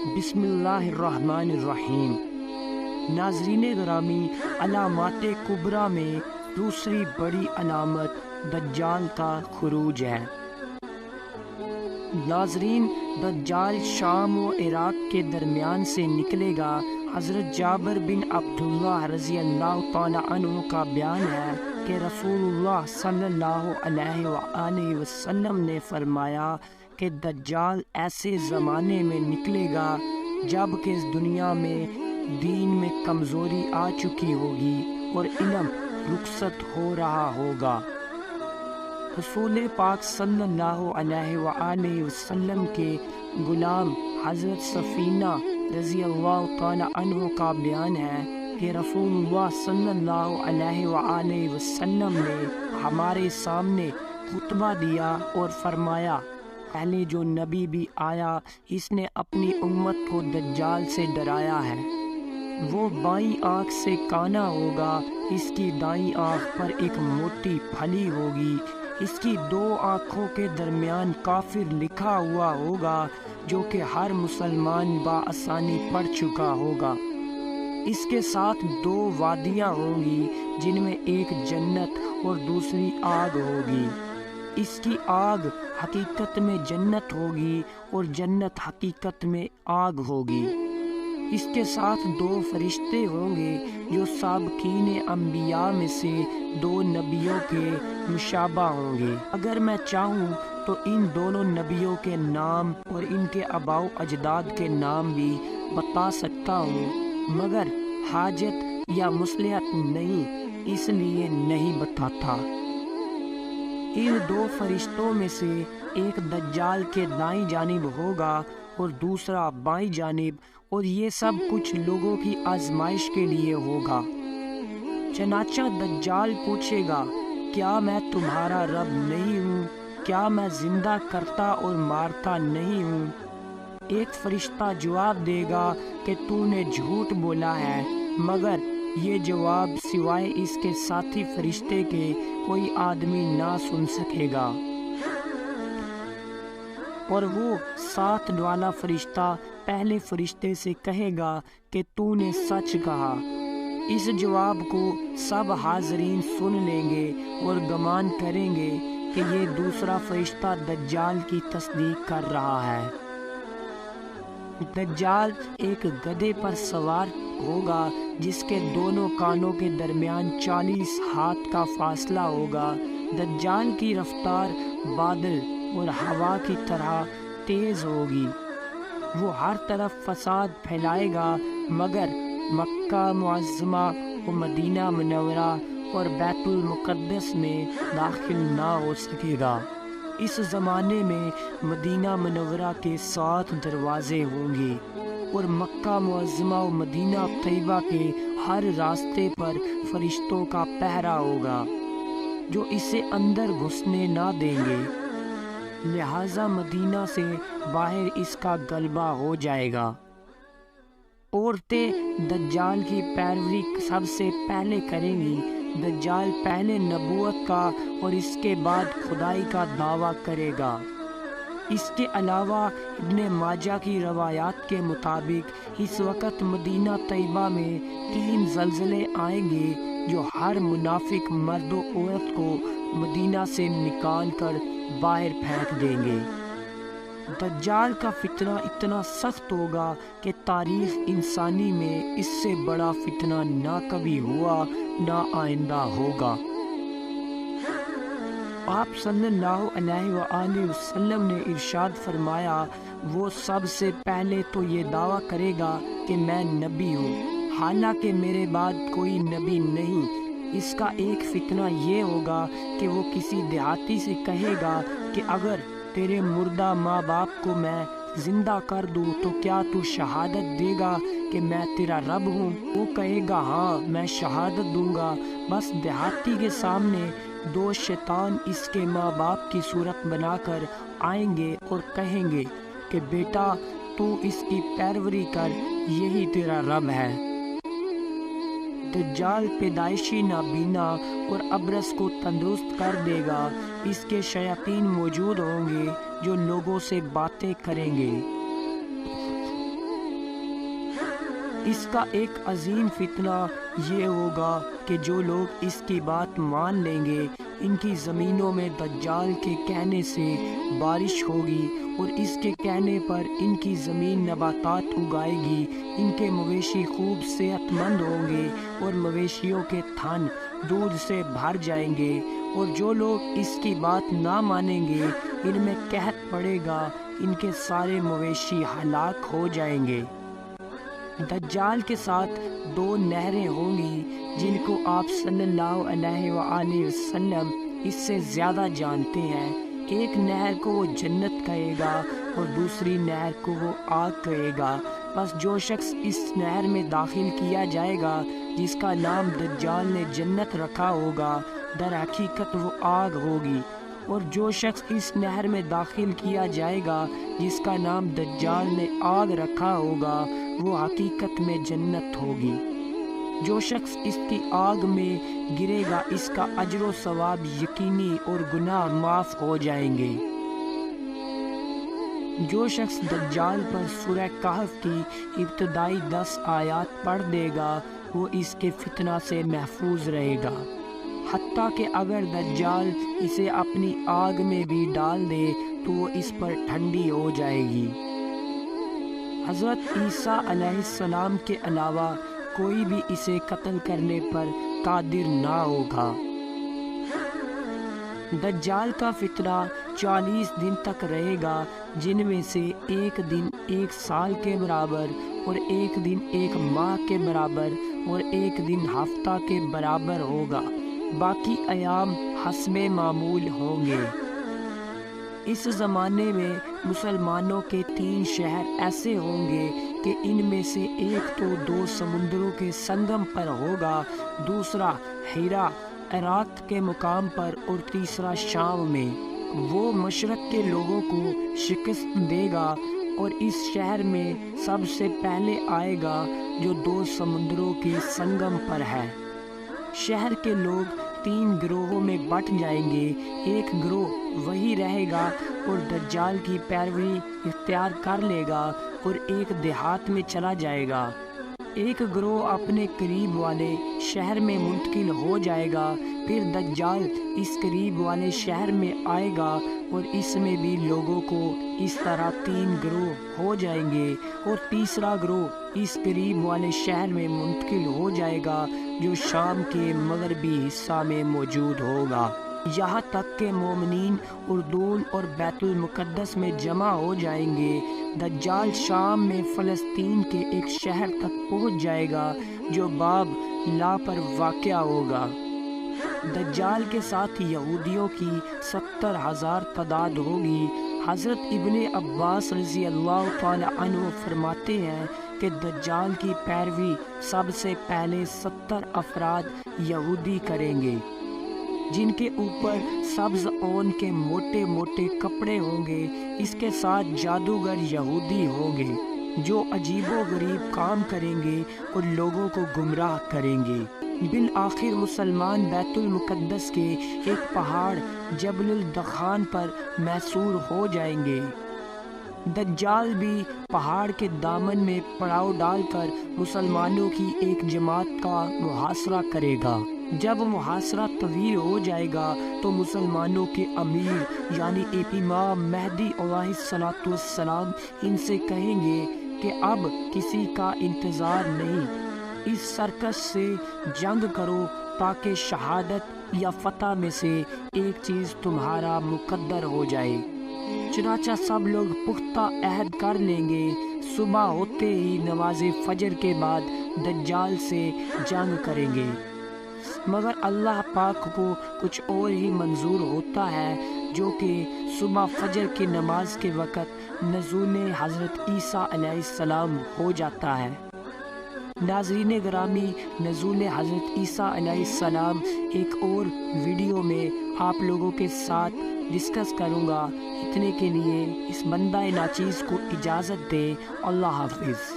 بسم اللہ الرحمن الرحیم۔ ناظرین گرامی، علامات کبریٰ میں دوسری بڑی علامت دجال کا خروج ہے۔ ناظرین، دجال شام و عراق کے درمیان سے نکلے گا۔ حضرت جابر بن عبداللہ رضی اللہ تعالی عنہ کا بیان ہے کہ رسول اللہ صلی اللہ علیہ وآلہ وسلم نے فرمایا کہ دجال ایسے زمانے میں نکلے گا جب کہ اس دنیا میں دین میں کمزوری آ چکی ہوگی اور علم رخصت ہو رہا ہوگا۔ رسول پاک صلی اللہ علیہ وآلہ وسلم کے غلام حضرت سفینہ رضی اللہ تعالی عنہ کا بیان ہے کہ رسول اللہ صلی اللہ علیہ وآلہ وسلم نے ہمارے سامنے خطبہ دیا اور فرمایا، پہلے جو نبی بھی آیا اس نے اپنی امت کو دجال سے ڈرایا ہے۔ وہ بائیں آنکھ سے کانا ہوگا، اس کی دائیں آنکھ پر ایک موٹی پھلی ہوگی، اس کی دو آنکھوں کے درمیان کافر لکھا ہوا ہوگا جو کہ ہر مسلمان بآسانی پڑھ چکا ہوگا۔ اس کے ساتھ دو وادیاں ہوں گی جن میں ایک جنت اور دوسری آگ ہوگی۔ اس کی آگ حقیقت میں جنت ہوگی اور جنت حقیقت میں آگ ہوگی۔ اس کے ساتھ دو فرشتے ہوں گے جو سابقین انبیاء میں سے دو نبیوں کے مشابہ ہوں گے۔ اگر میں چاہوں تو ان دونوں نبیوں کے نام اور ان کے آباء و اجداد کے نام بھی بتا سکتا ہوں، مگر حاجت یا مصلحت نہیں، اس لیے نہیں بتاتا۔ ان دو فرشتوں میں سے ایک دجال کے دائیں جانب ہوگا اور دوسرا بائیں جانب، اور یہ سب کچھ لوگوں کی آزمائش کے لیے ہوگا۔ چنانچہ دجال پوچھے گا، کیا میں تمہارا رب نہیں ہوں؟ کیا میں زندہ کرتا اور مارتا نہیں ہوں؟ ایک فرشتہ جواب دے گا کہ تو نے جھوٹ بولا ہے، مگر یہ جواب سوائے اس کے ساتھی فرشتے کے کوئی آدمی نہ سن سکے گا۔ اور وہ ساتھ والا فرشتہ پہلے فرشتے سے کہے گا کہ تو نے سچ کہا۔ اس جواب کو سب حاضرین سن لیں گے اور گمان کریں گے کہ یہ دوسرا فرشتہ دجال کی تصدیق کر رہا ہے۔ دجال ایک گدھے پر سوار ہوگا جس کے دونوں کانوں کے درمیان 40 ہاتھ کا فاصلہ ہوگا۔ دجال کی رفتار بادل اور ہوا کی طرح تیز ہوگی۔ وہ ہر طرف فساد پھیلائے گا مگر مکہ معظمہ و مدینہ منورہ اور بیت المقدس میں داخل نہ ہو سکے گا۔ اس زمانے میں مدینہ منورہ کے 7 دروازے ہوں گے اور مکہ معظمہ و مدینہ طیبہ کے ہر راستے پر فرشتوں کا پہرا ہوگا جو اسے اندر گھسنے نہ دیں گے، لہذا مدینہ سے باہر اس کا غلبہ ہو جائے گا۔ عورتیں دجال کی پیروی سب سے پہلے کریں گی۔ دجال پہلے نبوت کا اور اس کے بعد خدائی کا دعویٰ کرے گا۔ اس کے علاوہ ابن ماجہ کی روایات کے مطابق اس وقت مدینہ طیبہ میں 3 زلزلے آئیں گے جو ہر منافق مرد و عورت کو مدینہ سے نکال کر باہر پھینک دیں گے۔ دجال کا فتنہ اتنا سخت ہوگا کہ تاریخ انسانی میں اس سے بڑا فتنہ نہ کبھی ہوا نہ آئندہ ہوگا۔ آپ صلی اللہ علیہ وآلہ وسلم نے ارشاد فرمایا، وہ سب سے پہلے تو یہ دعویٰ کرے گا کہ میں نبی ہوں، حالانکہ میرے بعد کوئی نبی نہیں۔ اس کا ایک فتنہ یہ ہوگا کہ وہ کسی دیہاتی سے کہے گا کہ اگر تیرے مردہ ماں باپ کو میں زندہ کر دوں تو کیا تو شہادت دے گا کہ میں تیرا رب ہوں؟ وہ کہے گا ہاں میں شہادت دوں گا۔ بس دیہاتی کے سامنے 2 شیطان اس کے ماں باپ کی صورت بنا کر آئیں گے اور کہیں گے کہ بیٹا تو اس کی پیروی کر، یہی تیرا رب ہے۔ دجال پیدائشی نابینا اور ابرص کو تندرست کر دے گا۔ اس کے شیاطین موجود ہوں گے جو لوگوں سے باتیں کریں گے۔ اس کا ایک عظیم فتنہ یہ ہوگا کہ جو لوگ اس کی بات مان لیں گے ان کی زمینوں میں دجال کے کہنے سے بارش ہوگی اور اس کے کہنے پر ان کی زمین نباتات اگائے گی، ان کے مویشی خوب صحت مند ہوں گے اور مویشیوں کے تھن دودھ سے بھر جائیں گے، اور جو لوگ اس کی بات نہ مانیں گے ان میں قحط پڑے گا، ان کے سارے مویشی ہلاک ہو جائیں گے۔ دجال کے ساتھ 2 نہریں ہوں گی جن کو آپ صلی اللہ علیہ وآلہ وسلم اس سے زیادہ جانتے ہیں۔ ایک نہر کو وہ جنت کہے گا اور دوسری نہر کو وہ آگ کہے گا، بس جو شخص اس نہر میں داخل کیا جائے گا جس کا نام دجال نے جنت رکھا ہوگا، در حقیقت وہ آگ ہوگی، اور جو شخص اس نہر میں داخل کیا جائے گا جس کا نام دجال نے آگ رکھا ہوگا وہ حقیقت میں جنت ہوگی۔ جو شخص اس کی آگ میں گرے گا اس کا اجر و ثواب یقینی اور گناہ معاف ہو جائیں گے۔ جو شخص دجال پر سورہ کہف کی ابتدائی 10 آیات پڑھ دے گا وہ اس کے فتنہ سے محفوظ رہے گا، حتیٰ کہ اگر دجال اسے اپنی آگ میں بھی ڈال دے تو وہ اس پر ٹھنڈی ہو جائے گی۔ حضرت عیسیٰ علیہ السلام کے علاوہ کوئی بھی اسے قتل کرنے پر قادر نہ ہوگا۔ دجال کا فتنہ 40 دن تک رہے گا، جن میں سے ایک دن 1 سال کے برابر اور ایک دن 1 ماہ کے برابر اور ایک دن ہفتہ کے برابر ہوگا، باقی ایام حسب معمول ہوں گے۔ اس زمانے میں مسلمانوں کے 3 شہر ایسے ہوں گے کہ ان میں سے ایک تو 2 سمندروں کے سنگم پر ہوگا، دوسرا ہیرا عراق کے مقام پر اور تیسرا شام میں۔ وہ مشرق کے لوگوں کو شکست دے گا اور اس شہر میں سب سے پہلے آئے گا جو 2 سمندروں کے سنگم پر ہے۔ شہر کے لوگ 3 گروہوں میں بٹ جائیں گے، ایک گروہ وہی رہے گا اور دجال کی پیروی اختیار کر لے گا اور ایک دیہات میں چلا جائے گا، ایک گروہ اپنے قریب والے شہر میں منتقل ہو جائے گا، پھر دجال اس قریب والے شہر میں آئے گا اور اس میں بھی لوگوں کو اس طرح 3 گروہ ہو جائیں گے، اور تیسرا گروہ اس قریب والے شہر میں منتقل ہو جائے گا جو شام کے مغربی حصہ میں موجود ہوگا، یہاں تک کہ مومنین اردون اور بیت المقدس میں جمع ہو جائیں گے۔ دجال شام میں فلسطین کے ایک شہر تک پہنچ جائے گا جو باب لا پر واقع ہوگا۔ دجال کے ساتھ یہودیوں کی 70,000 تعداد ہوگی۔ حضرت ابن عباس رضی اللہ تعالی عنہ فرماتے ہیں کہ دجال کی پیروی سب سے پہلے 70 افراد یہودی کریں گے جن کے اوپر سبز اون کے موٹے موٹے کپڑے ہوں گے، اس کے ساتھ جادوگر یہودی ہوں گے جو عجیب و غریب کام کریں گے اور لوگوں کو گمراہ کریں گے۔ بالآخر مسلمان بیت المقدس کے ایک پہاڑ جبل الدخان پر محصور ہو جائیں گے۔ دجال بھی پہاڑ کے دامن میں پڑاؤ ڈال کر مسلمانوں کی ایک جماعت کا محاصرہ کرے گا۔ جب محاصرہ طویل ہو جائے گا تو مسلمانوں کے امیر یعنی امام مہدی علیہ السلام ان سے کہیں گے کہ اب کسی کا انتظار نہیں، اس سرکش سے جنگ کرو تاکہ شہادت یا فتح میں سے ایک چیز تمہارا مقدر ہو جائے۔ چنانچہ سب لوگ پختہ عہد کر لیں گے، صبح ہوتے ہی نماز فجر کے بعد دجال سے جنگ کریں گے، مگر اللہ پاک کو کچھ اور ہی منظور ہوتا ہے جو کہ صبح فجر کی نماز کے وقت نزول حضرت عیسیٰ علیہ السلام ہو جاتا ہے۔ ناظرین گرامی، نزول حضرت عیسیٰ علیہ السلام ایک اور ویڈیو میں آپ لوگوں کے ساتھ ڈسکس کروں گا۔ اتنے کے لیے اس بندہ ناچیز کو اجازت دیں۔ اللہ حافظ۔